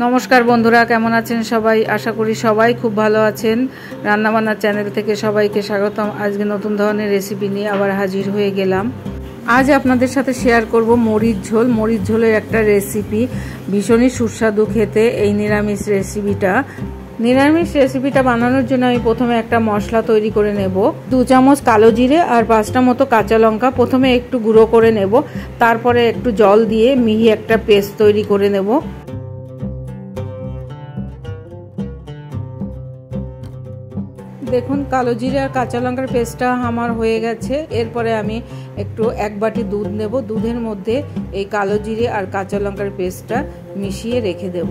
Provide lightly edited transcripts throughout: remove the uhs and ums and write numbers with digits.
নমস্কার বন্ধুরা, কেমন আছেন সবাই? আশা করি সবাই খুব ভালো আছেন। রান্নাবান্নার চ্যানেল থেকে সবাইকে স্বাগতম। আজকে নতুন ধরনের রেসিপি নিয়ে আবার হাজির হয়ে গেলাম। আজ আপনাদের সাথে শেয়ার করব মরিচ ঝোল। মরিচ ঝোলের একটা রেসিপি, ভীষণই সুস্বাদু খেতে এই নিরামিষ রেসিপিটা বানানোর জন্য আমি প্রথমে একটা মশলা তৈরি করে নেব। 2 চামচ কালো জিরে আর 5টা মতো কাঁচা লঙ্কা প্রথমে একটু গুঁড়ো করে নেব, তারপরে একটু জল দিয়ে মিহি একটা পেস্ট তৈরি করে নেব। দেখুন, কালো জিরে আর কাঁচা লঙ্কার পেস্টটা আমার হয়ে গেছে। এরপরে আমি একটু 1 বাটি দুধ নেব। দুধের মধ্যে এই কালো জিরে আর কাঁচা লঙ্কার পেস্টটা মিশিয়ে রেখে দেব।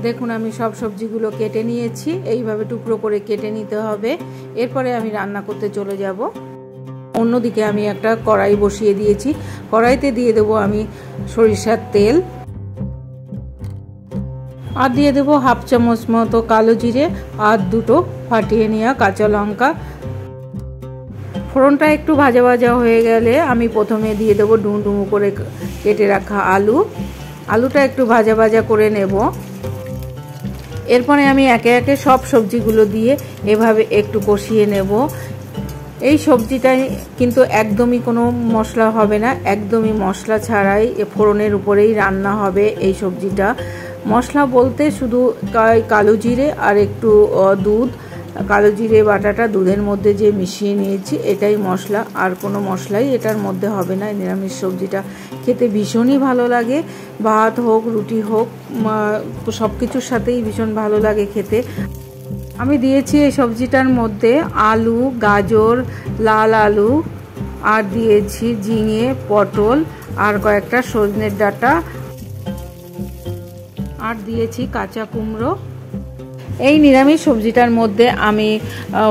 দেখুন, আমি সব সবজিগুলো কেটে নিয়েছি। এইভাবে টুকরো করে কেটে নিতে হবে। এরপরে আমি রান্না করতে চলে যাব। অন্যদিকে আমি একটা কড়াই বসিয়ে দিয়েছি। কড়াইতে দিয়ে দেব আমি সরিষার তেল, আর দিয়ে দেবো 1/2 চামচ মতো কালো জিরে আর 2টো ফাটিয়ে নেওয়া কাঁচা লঙ্কা। ফোড়নটা একটু ভাজা ভাজা হয়ে গেলে আমি প্রথমে দিয়ে দেবো ডুমো করে কেটে রাখা আলুটা একটু ভাজা ভাজা করে নেব। এরপরে আমি একে একে সব সবজিগুলো দিয়ে এভাবে একটু কষিয়ে নেব। এই সবজিটাই কিন্তু একদমই কোনো মশলা হবে না, একদমই মশলা ছাড়াই ফোড়নের উপরেই রান্না হবে এই সবজিটা। মশলা বলতে শুধু কালো জিরে আর একটু দুধ, কালো জিরে বাটাটা দুধের মধ্যে যে মিশিয়ে নিয়েছি এটাই মশলা, আর কোনো মশলাই এটার মধ্যে হবে না। নিরামিষ সবজিটা খেতে ভীষণই ভালো লাগে, ভাত হোক রুটি হোক সব কিছুর সাথেই ভীষণ ভালো লাগে খেতে। আমি দিয়েছি এই সবজিটার মধ্যে আলু, গাজর, লাল আলু, আর দিয়েছি ঝিঙে, পটল, আর কয়েকটা সজনের ডাঁটা, আর দিয়েছি কাঁচা কুমড়ো। এই নিরামিষ সবজিটার মধ্যে আমি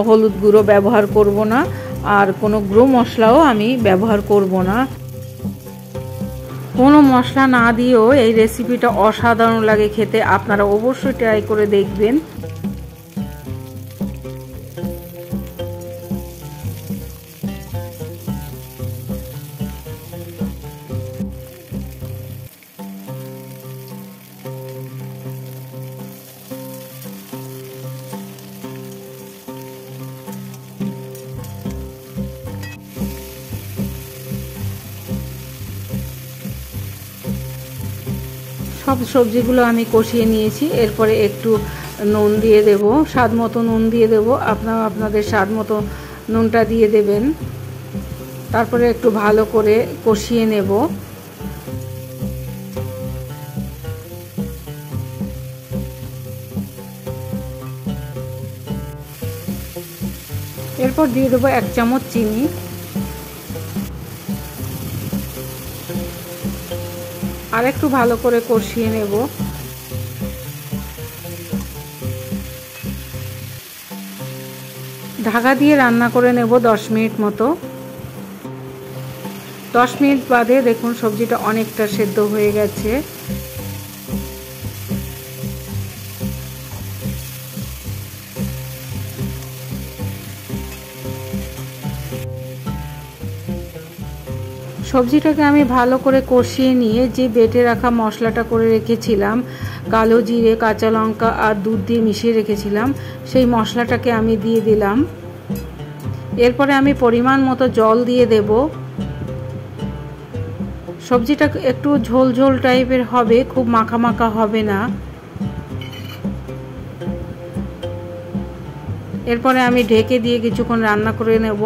হলুদ গুঁড়ো ব্যবহার করব না, আর কোনো গুঁড়ো মশলাও আমি ব্যবহার করব না। কোনো মশলা না দিয়েও এই রেসিপিটা অসাধারণ লাগে খেতে। আপনারা অবশ্যই ট্রাই করে দেখবেন। সব সবজিগুলো আমি কষিয়ে নিয়েছি। এরপরে একটু নুন দিয়ে দেব, স্বাদ মতো নুন দিয়ে দেব। আপনারা আপনাদের স্বাদ মতো নুনটা দিয়ে দেবেন। তারপরে একটু ভালো করে কষিয়ে নেব। এরপর দিয়ে দেবো 1 চামচ চিনি, আর একটু ভালো করে কষিয়ে নেব। ঢাকা দিয়ে রান্না করে নেব 10 মিনিট মতো। 10 মিনিট বাদে দেখুন সবজিটা অনেকটা সেদ্ধ হয়ে গেছে। সবজিটাকে আমি ভালো করে কষিয়ে নিয়ে যে বেটে রাখা মশলাটা করে রেখেছিলাম, কালো জিরে, কাঁচা লঙ্কা আর দুধ দিয়ে মিশিয়ে রেখেছিলাম, সেই মশলাটাকে আমি দিয়ে দিলাম। এরপরে আমি পরিমাণ মতো জল দিয়ে দেব। সবজিটা একটু ঝোল ঝোল টাইপের হবে, খুব মাখা মাখা হবে না। এরপরে আমি ঢেকে দিয়ে কিছুক্ষণ রান্না করে নেব।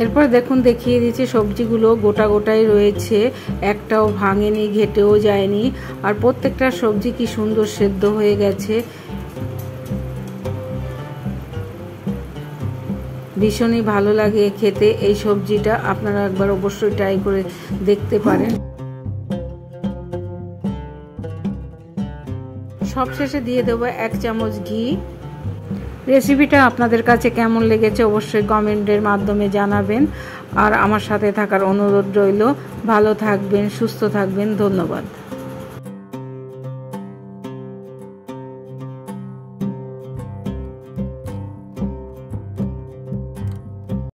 এরপর দেখুন দেখিয়ে দিয়েছি সবজিগুলো গোটা গোটাই রয়েছে, একটাও ভাঙেনি, ঘেটেও যায়নি, আর প্রত্যেকটা সবজি কি সুন্দর সেদ্ধ হয়ে গেছে। ভীষণই ভালো লাগে খেতে এই সবজিটা। আপনারা একবার অবশ্যই ট্রাই করে দেখতে পারেন। সবশেষে দিয়ে দেবো 1 চামচ ঘি। রেসিপিটা আপনাদের কাছে কেমন লেগেছে অবশ্যই কমেন্টের মাধ্যমে জানাবেন। আর আমার সাথে থাকার অনুরোধ রইল। ভালো থাকবেন, সুস্থ থাকবেন। ধন্যবাদ।